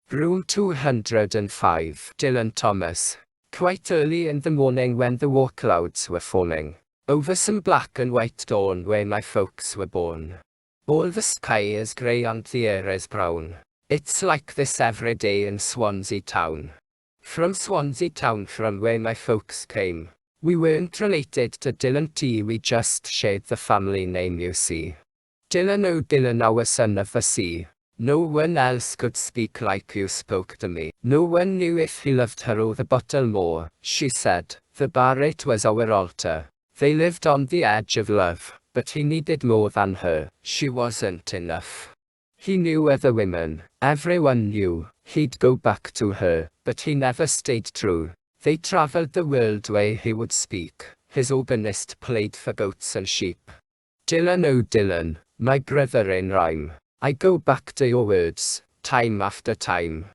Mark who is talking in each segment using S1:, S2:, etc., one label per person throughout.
S1: Room 205. Dylan Thomas. Quite early in the morning when the war clouds were falling over some black and white dawn where my folks were born. All the sky is grey and the air is brown. It's like this every day in Swansea town. From Swansea town, from where my folks came. We weren't related to Dylan T, we just shared the family name, you see. Dylan, oh Dylan, our son of the sea. No one else could speak like you spoke to me. No one knew if he loved her or the bottle more, she said. The bar, it was our altar. They lived on the edge of love, but he needed more than her. She wasn't enough. He knew other women, everyone knew. He'd go back to her, but he never stayed true. They traveled the world where he would speak. His organist played for goats and sheep. Dylan, oh Dylan, my brother in rhyme. I go back to your words, time after time.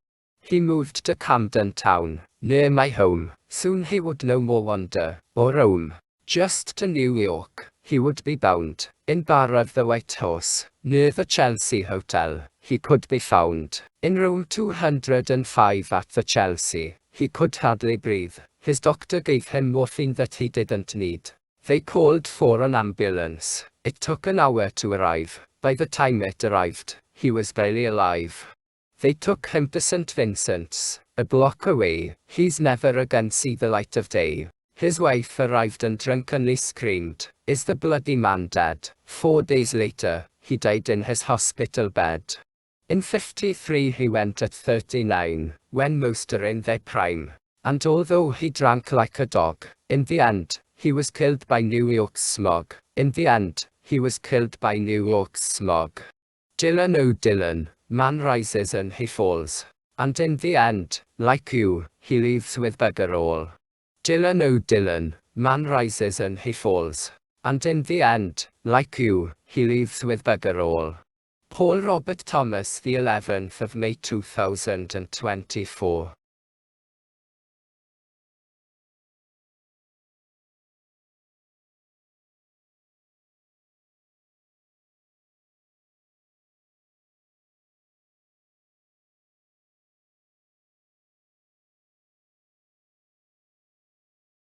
S1: He moved to Camden Town, near my home. Soon he would no more wander, or roam, just to New York. He would be bound, in Bar of the White Horse, near the Chelsea Hotel. He could be found, in room 205 at the Chelsea. He could hardly breathe. His doctor gave him morphine that he didn't need. They called for an ambulance. It took an hour to arrive. By the time it arrived, he was barely alive. They took him to St. Vincent's, a block away. He's never again see the light of day. His wife arrived and drunkenly screamed, "Is the bloody man dead?" 4 days later, he died in his hospital bed. In 53 he went at 39, when most are in their prime. And although he drank like a dog, in the end, he was killed by New York's smog. In the end, he was killed by New York's smog. Dylan, oh Dylan, man rises and he falls. And in the end, like you, he leaves with bugger all. Dylan, oh Dylan, man rises and he falls. And in the end, like you, he leaves with bugger all. Paul Robert Thomas, the 11th of May 2024.